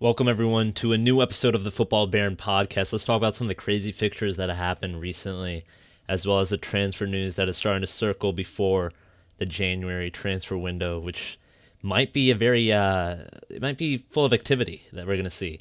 Welcome, everyone, to a new episode of the Football Baron podcast. Let's talk about some of the crazy fixtures that have happened recently, as well as the transfer news that is starting to circle before the January transfer window, which might be it might be full of activity that we're going to see.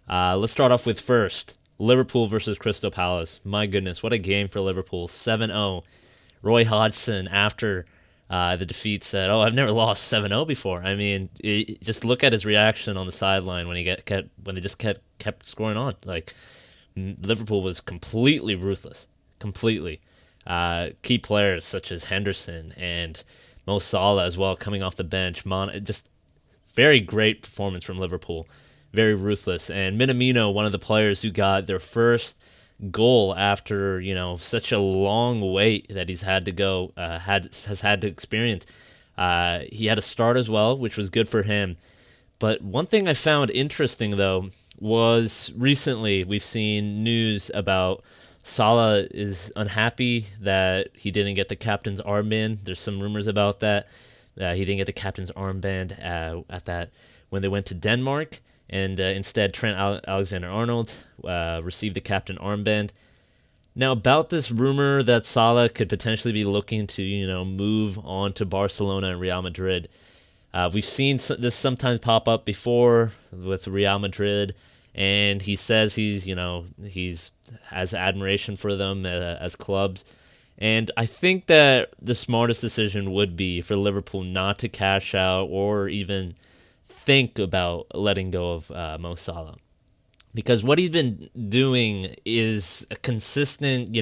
Let's start off with first Liverpool versus Crystal Palace. My goodness, what a game for Liverpool. 7-0. Roy Hodgson, after the defeat, said, "Oh, I've never lost 7-0 before." I mean, just look at his reaction on the sideline when when they just kept scoring on. Like, Liverpool was completely ruthless, completely. Key players such as Henderson and Mo Salah as well coming off the bench. Just very great performance from Liverpool, very ruthless. And Minamino, one of the players who got their first goal after such a long wait that he's had to go has had to experience. He had a start as well, which was good for him. But one thing I found interesting though was recently we've seen news about Salah is unhappy that he didn't get the captain's armband. There's some rumors about that. He didn't get the captain's armband at that when they went to Denmark, and instead Trent Alexander-Arnold received the captain armband. Now, about this rumor that Salah could potentially be looking to, move on to Barcelona and Real Madrid. We've seen this sometimes pop up before with Real Madrid, and he says he's has admiration for them as clubs. And I think that the smartest decision would be for Liverpool not to cash out or even think about letting go of Mo Salah, because what he's been doing is a consistent,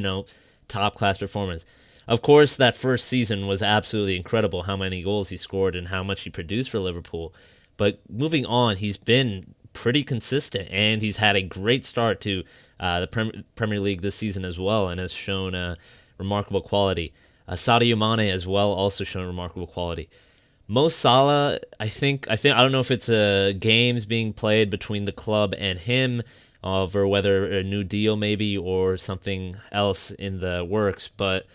top class performance. Of course, that first season was absolutely incredible, how many goals he scored and how much he produced for Liverpool. But moving on, he's been pretty consistent, and he's had a great start to the Premier League this season as well, and has shown remarkable quality. Sadio Mane as well also shown remarkable quality. Mo Salah, I think I don't know if it's games being played between the club and him, or whether a new deal maybe or something else in the works, but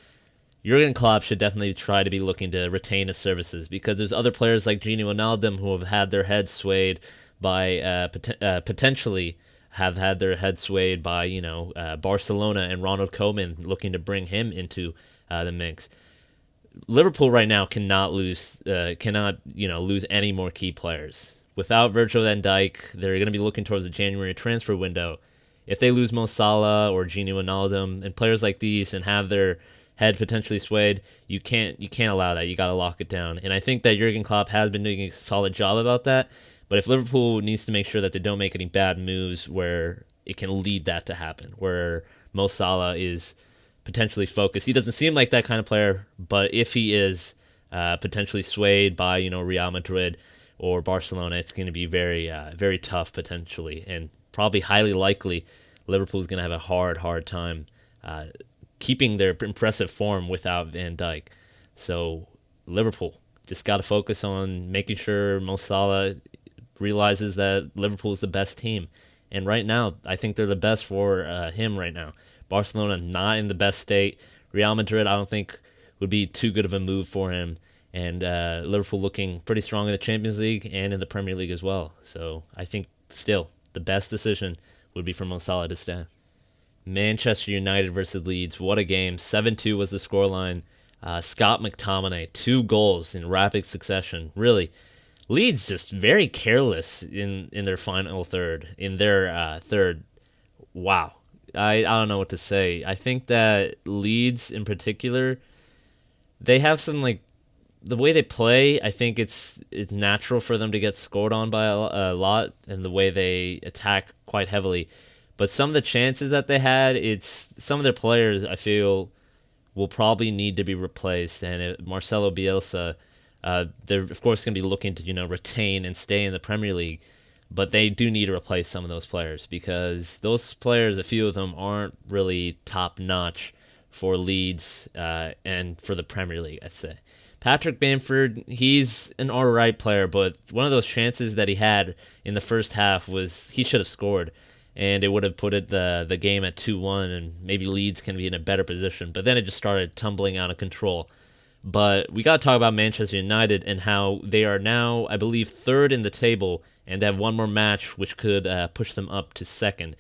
Jurgen Klopp should definitely try to be looking to retain his services, because there's other players like Gini Wijnaldum who have had their heads swayed by potentially have had their heads swayed by Barcelona and Ronald Koeman looking to bring him into the mix. Liverpool right now cannot lose any more key players. Without Virgil van Dijk, they're going to be looking towards the January transfer window. If they lose Mo Salah or Gini Wijnaldum and players like these and have their head potentially swayed, you can't allow that. You got to lock it down. And I think that Jurgen Klopp has been doing a solid job about that. But if Liverpool needs to make sure that they don't make any bad moves where it can lead that to happen, where Mo Salah is potentially focused. He doesn't seem like that kind of player, but if he is potentially swayed by Real Madrid or Barcelona, it's going to be very tough potentially, and probably highly likely Liverpool's going to have a hard time keeping their impressive form without Van Dijk. So Liverpool just got to focus on making sure Mo Salah realizes that Liverpool is the best team, and right now I think they're the best for him right now. Barcelona not in the best state. Real Madrid I don't think would be too good of a move for him. And Liverpool looking pretty strong in the Champions League and in the Premier League as well. So I think still the best decision would be for Mo Salah to stay. Manchester United versus Leeds. What a game. 7-2 was the scoreline. Scott McTominay, 2 goals in rapid succession. Really, Leeds just very careless in their final third. In their third, wow. I don't know what to say. I think that Leeds in particular, they have some the way they play. I think it's natural for them to get scored on by a lot, and the way they attack quite heavily. But some of the chances that they had, it's some of their players I feel will probably need to be replaced. And Marcelo Bielsa, they're of course going to be looking to retain and stay in the Premier League. But they do need to replace some of those players, because those players, a few of them, aren't really top notch for Leeds and for the Premier League, I'd say. Patrick Bamford, he's an alright player, but one of those chances that he had in the first half was he should have scored, and it would have put the game at 2-1, and maybe Leeds can be in a better position. But then it just started tumbling out of control. But we got to talk about Manchester United and how they are now, I believe, third in the table and they have one more match which could push them up to second,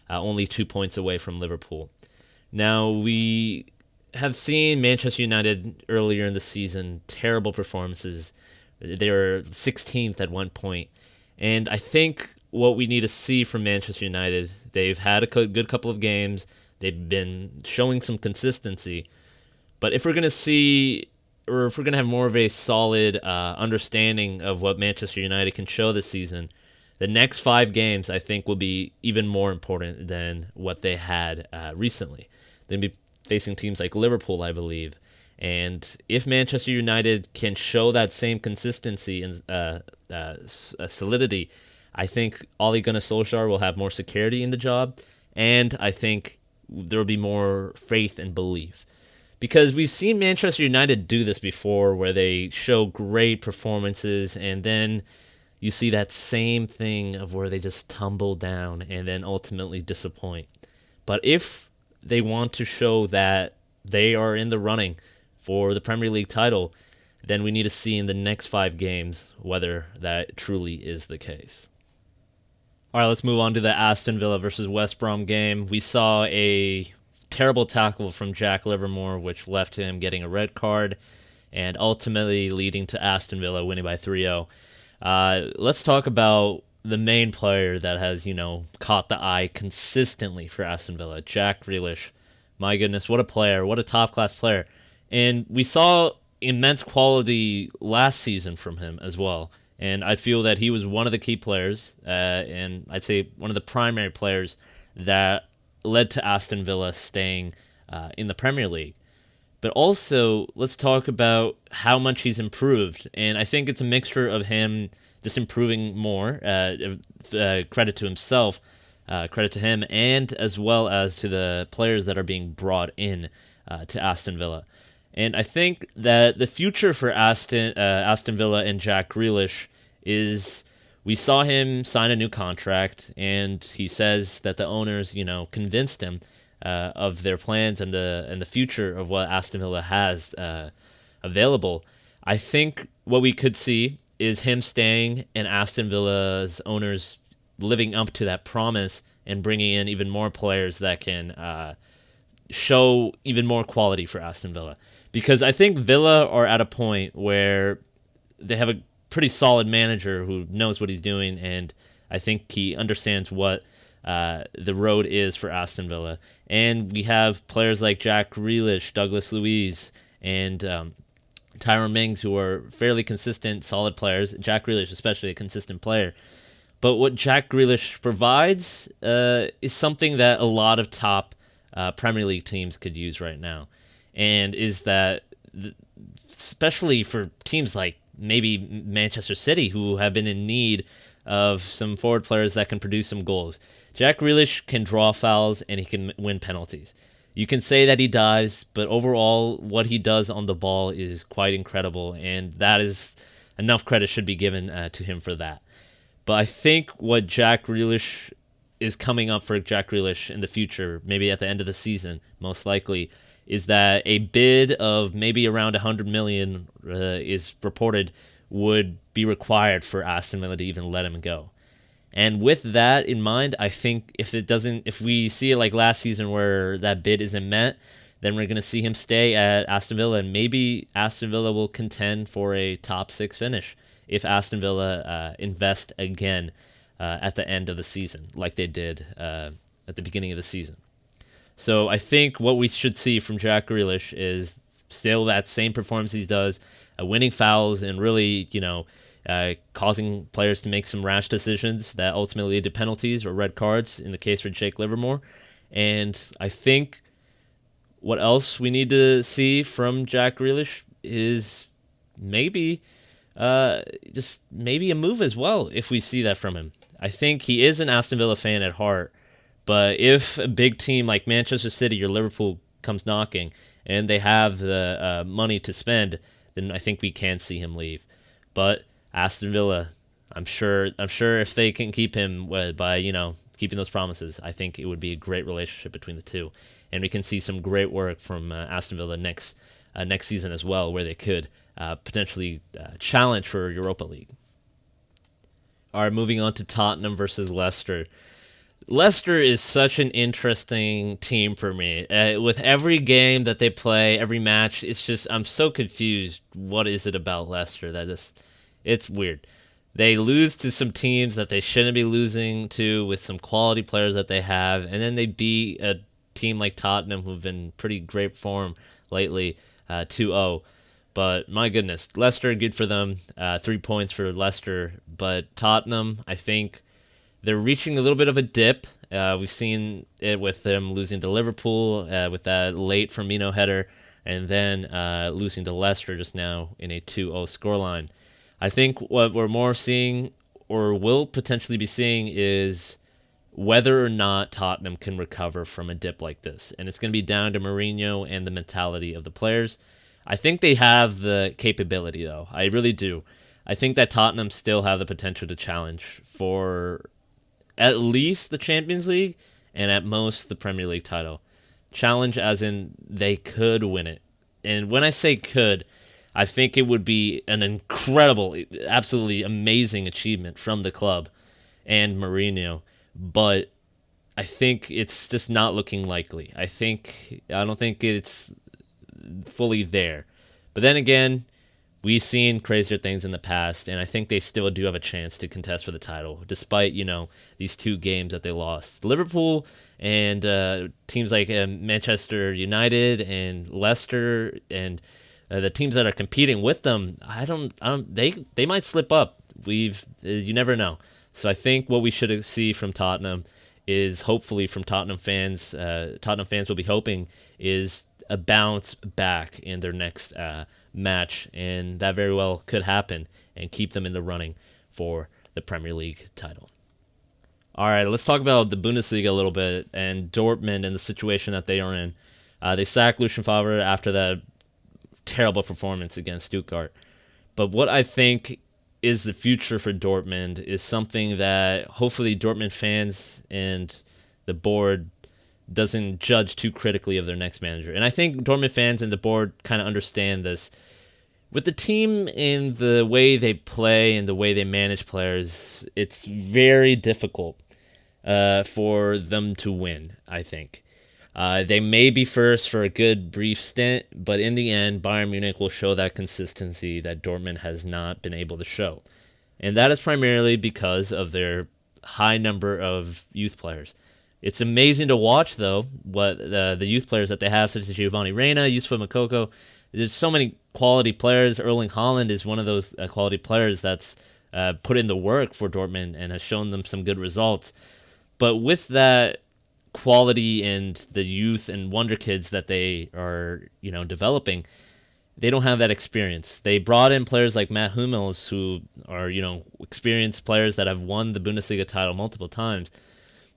only 2 points away from Liverpool. Now, we have seen Manchester United earlier in the season, terrible performances. They were 16th at one point. And I think what we need to see from Manchester United, they've had a good couple of games. They've been showing some consistency. But if we're going to see, or if we're going to have more of a solid understanding of what Manchester United can show this season, the next 5 games, I think, will be even more important than what they had recently. They'll be facing teams like Liverpool, I believe. And if Manchester United can show that same consistency and solidity, I think Ole Gunnar Solskjaer will have more security in the job, and I think there will be more faith and belief. Because we've seen Manchester United do this before, where they show great performances, and then you see that same thing of where they just tumble down and then ultimately disappoint. But if they want to show that they are in the running for the Premier League title, then we need to see in the next 5 games whether that truly is the case. All right, let's move on to the Aston Villa versus West Brom game. We saw a terrible tackle from Jack Livermore, which left him getting a red card and ultimately leading to Aston Villa winning by 3-0. Let's talk about the main player that has, caught the eye consistently for Aston Villa, Jack Grealish. My goodness, what a player, what a top-class player. And we saw immense quality last season from him as well. And I feel that he was one of the key players, and I'd say one of the primary players that led to Aston Villa staying in the Premier League. But also, let's talk about how much he's improved. And I think it's a mixture of him just improving more, credit to himself, credit to him, and as well as to the players that are being brought in to Aston Villa. And I think that the future for Aston Villa and Jack Grealish is, we saw him sign a new contract, and he says that the owners, convinced him of their plans and the future of what Aston Villa has available. I think what we could see is him staying and Aston Villa's owners living up to that promise and bringing in even more players that can show even more quality for Aston Villa. Because I think Villa are at a point where they have a pretty solid manager who knows what he's doing, and I think he understands what the road is for Aston Villa. And we have players like Jack Grealish, Douglas Luiz, and Tyrone Mings, who are fairly consistent, solid players. Jack Grealish especially a consistent player. But what Jack Grealish provides is something that a lot of top Premier League teams could use right now. And is that, especially for teams like maybe Manchester City, who have been in need of some forward players that can produce some goals. Jack Grealish can draw fouls and he can win penalties. You can say that he dives, but overall, what he does on the ball is quite incredible, and that is enough credit should be given to him for that. But I think what Jack Grealish is coming up for Jack Grealish in the future, maybe at the end of the season, most likely, is that a bid of maybe around 100 million is reported would be required for Aston Villa to even let him go. And with that in mind, I think if we see it like last season where that bid isn't met, then we're going to see him stay at Aston Villa, and maybe Aston Villa will contend for a top 6 finish if Aston Villa invest again at the end of the season, like they did at the beginning of the season. So I think what we should see from Jack Grealish is still that same performance he does, winning fouls and really, causing players to make some rash decisions that ultimately lead to penalties or red cards in the case for Jake Livermore. And I think what else we need to see from Jack Grealish is maybe just maybe a move as well if we see that from him. I think he is an Aston Villa fan at heart, but if a big team like Manchester City or Liverpool comes knocking and they have the money to spend, then I think we can see him leave. But Aston Villa, I'm sure if they can keep him by keeping those promises, I think it would be a great relationship between the two, and we can see some great work from Aston Villa next season as well, where they could potentially challenge for Europa League. All right, moving on to Tottenham versus Leicester. Leicester is such an interesting team for me. With every game that they play, every match, it's just I'm so confused. What is it about Leicester that is? It's weird. They lose to some teams that they shouldn't be losing to with some quality players that they have, and then they beat a team like Tottenham who've been pretty great form lately, 2-0. But my goodness, Leicester, good for them. 3 points for Leicester. But Tottenham, I think they're reaching a little bit of a dip. We've seen it with them losing to Liverpool with that late Firmino header, and then losing to Leicester just now in a 2-0 scoreline. I think what we're more seeing, or will potentially be seeing, is whether or not Tottenham can recover from a dip like this. And it's going to be down to Mourinho and the mentality of the players. I think they have the capability, though. I really do. I think that Tottenham still have the potential to challenge for at least the Champions League and at most the Premier League title. Challenge as in they could win it. And when I say could, I think it would be an incredible, absolutely amazing achievement from the club and Mourinho. But I think it's just not looking likely. I don't think it's fully there. But then again, we've seen crazier things in the past, and I think they still do have a chance to contest for the title, despite, these 2 games that they lost. Liverpool and teams like Manchester United and Leicester and the teams that are competing with them, they might slip up. You never know. So I think what we should see from Tottenham is, hopefully from Tottenham fans will be hoping, is a bounce back in their next match, and that very well could happen and keep them in the running for the Premier League title. All right, let's talk about the Bundesliga a little bit and Dortmund and the situation that they are in. They sacked Lucien Favre after that terrible performance against Stuttgart. But what I think is the future for Dortmund is something that hopefully Dortmund fans and the board doesn't judge too critically of their next manager. And I think Dortmund fans and the board kind of understand this. With the team and the way they play and the way they manage players, it's very difficult for them to win, I think. They may be first for a good brief stint, but in the end, Bayern Munich will show that consistency that Dortmund has not been able to show. And that is primarily because of their high number of youth players. It's amazing to watch, though, what the youth players that they have, such as Giovanni Reina, Yusufa Moukoko. There's so many quality players. Erling Haaland is one of those quality players that's put in the work for Dortmund and has shown them some good results. But with that quality and the youth and wonder kids that they are, developing, they don't have that experience. They brought in players like Matt Hummels, who are, experienced players that have won the Bundesliga title multiple times,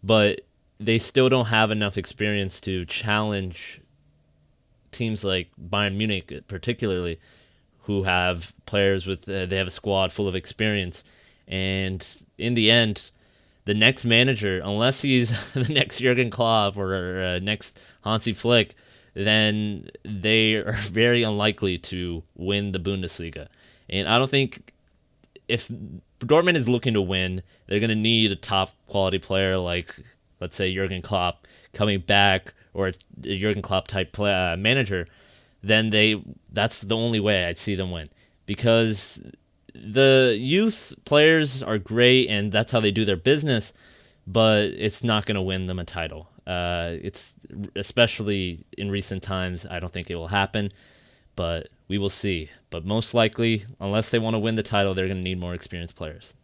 but they still don't have enough experience to challenge teams like Bayern Munich, particularly, who have players with, they have a squad full of experience. And in the end, the next manager, unless he's the next Jurgen Klopp or next Hansi Flick, then they are very unlikely to win the Bundesliga. And I don't think, if Dortmund is looking to win, they're going to need a top quality player like, let's say, Jurgen Klopp coming back, or a Jurgen Klopp type manager. Then that's the only way I'd see them win, because the youth players are great and that's how they do their business, but it's not going to win them a title. It's especially in recent times, I don't think it will happen, but we will see. But most likely, unless they want to win the title, they're going to need more experienced players.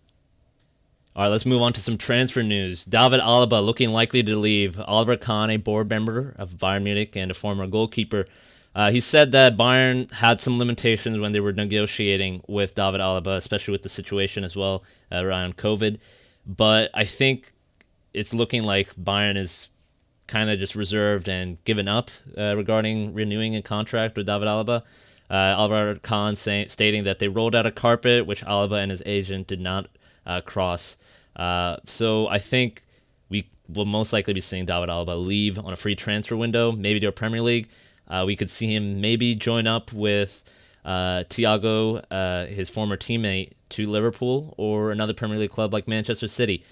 All right, let's move on to some transfer news. David Alaba looking likely to leave. Oliver Kahn, a board member of Bayern Munich and a former goalkeeper, he said that Bayern had some limitations when they were negotiating with David Alaba, especially with the situation as well around COVID. But I think it's looking like Bayern is kind of just reserved and given up regarding renewing a contract with David Alaba. Oliver Kahn stating that they rolled out a carpet, which Alaba and his agent did not cross. So I think we will most likely be seeing David Alaba leave on a free transfer window, maybe to a Premier League. We could see him maybe join up with Thiago, his former teammate, to Liverpool or another Premier League club like Manchester City.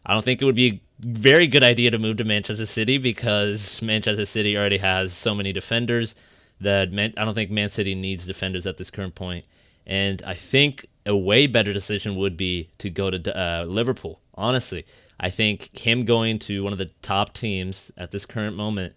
I don't think it would be a very good idea to move to Manchester City because Manchester City already has so many defenders that I don't think Man City needs defenders at this current point. And I think a way better decision would be to go to Liverpool, honestly. I think him going to one of the top teams at this current moment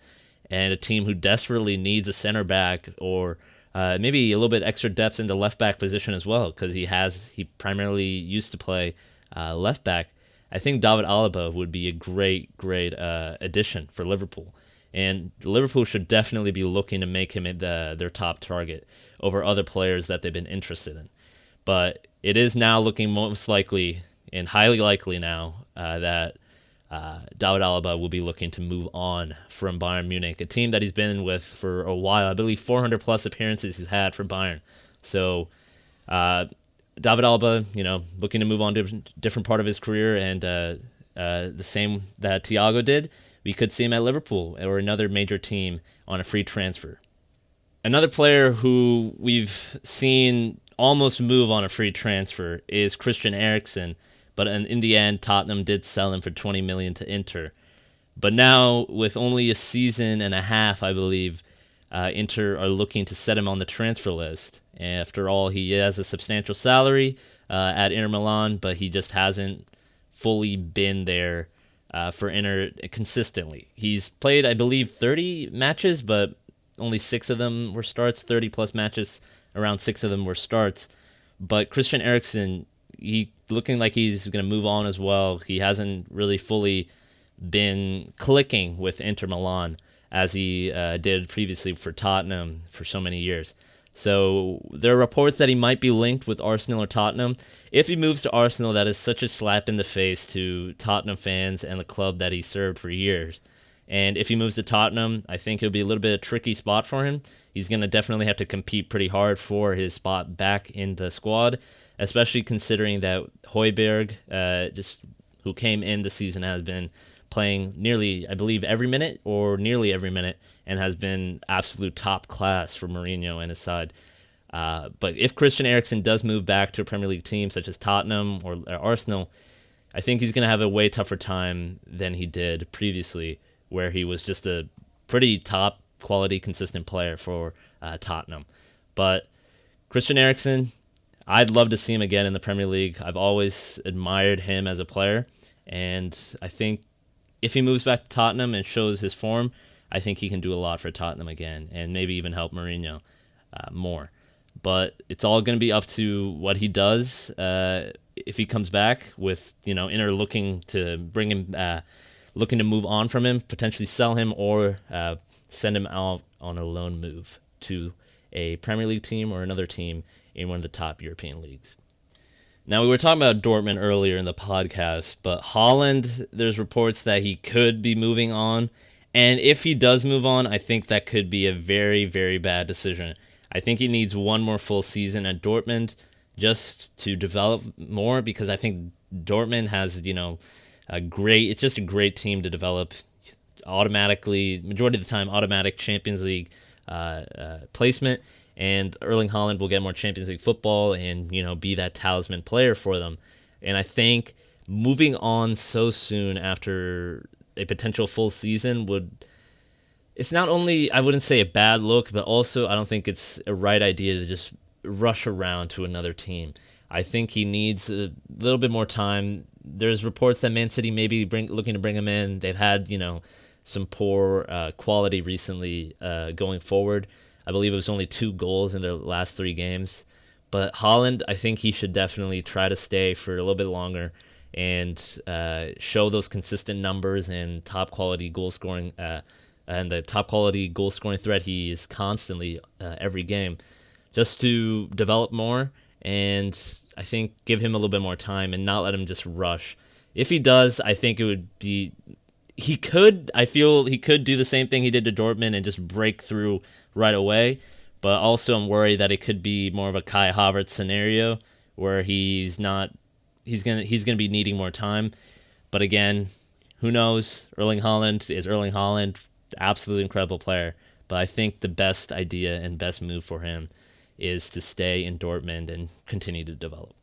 and a team who desperately needs a center back or maybe a little bit extra depth in the left back position as well because he primarily used to play left back. I think David Alaba would be a great addition for Liverpool. And Liverpool should definitely be looking to make him their top target over other players that they've been interested in. But it is now looking most likely and highly likely now that David Alaba will be looking to move on from Bayern Munich, a team that he's been with for a while. I believe 400 plus appearances he's had for Bayern. So David Alaba, looking to move on to a different part of his career, and the same that Thiago did, we could see him at Liverpool or another major team on a free transfer. Another player who we've seen almost move on a free transfer is Christian Eriksen, but in the end, Tottenham did sell him for $20 million to Inter. But now, with only a season and a half, I believe, Inter are looking to set him on the transfer list. After all, he has a substantial salary at Inter Milan, but he just hasn't fully been there for Inter consistently. He's played, I believe, 30 matches, but only 6 of them were starts. 30-plus matches, around 6 of them were starts. But Christian Eriksen, he looking like he's going to move on as well. He hasn't really fully been clicking with Inter Milan as he did previously for Tottenham for so many years. So there are reports that he might be linked with Arsenal or Tottenham. If he moves to Arsenal, that is such a slap in the face to Tottenham fans and the club that he served for years. And if he moves to Tottenham, I think it'll be a little bit of a tricky spot for him. He's going to definitely have to compete pretty hard for his spot back in the squad, especially considering that Højbjerg, who came in the season, has been playing nearly, I believe, every minute or nearly every minute, and has been absolute top class for Mourinho and his side. But if Christian Eriksen does move back to a Premier League team such as Tottenham or Arsenal, I think he's going to have a way tougher time than he did previously, where he was just a pretty top quality, consistent player for Tottenham. But Christian Eriksen, I'd love to see him again in the Premier League. I've always admired him as a player, and I think if he moves back to Tottenham and shows his form, I think he can do a lot for Tottenham again, and maybe even help Mourinho more. But it's all going to be up to what he does if he comes back with Inter looking to bring him, looking to move on from him, potentially sell him, or send him out on a loan move to a Premier League team or another team in one of the top European leagues. Now, we were talking about Dortmund earlier in the podcast, but Haaland, there's reports that he could be moving on. And if he does move on, I think that could be a very, very bad decision. I think he needs one more full season at Dortmund just to develop more, because I think Dortmund has, it's just a great team to develop automatically, majority of the time, automatic Champions League placement. And Erling Haaland will get more Champions League football and, be that talisman player for them. And I think moving on so soon after a potential full season it's not only, I wouldn't say a bad look, but also I don't think it's a right idea to just rush around to another team. I think he needs a little bit more time. There's reports that Man City may be looking to bring him in. They've had, some poor quality recently going forward. I believe it was only 2 goals in their last 3 games. But Haaland, I think he should definitely try to stay for a little bit longer and show those consistent numbers and top quality goal scoring and the top quality goal scoring threat he is constantly every game, just to develop more and I think give him a little bit more time and not let him just rush. If he does, I think it would be I feel he could do the same thing he did to Dortmund and just break through right away. But also I'm worried that it could be more of a Kai Havertz scenario where he's gonna be needing more time. But again, who knows? Erling Haaland, absolutely incredible player. But I think the best idea and best move for him is to stay in Dortmund and continue to develop.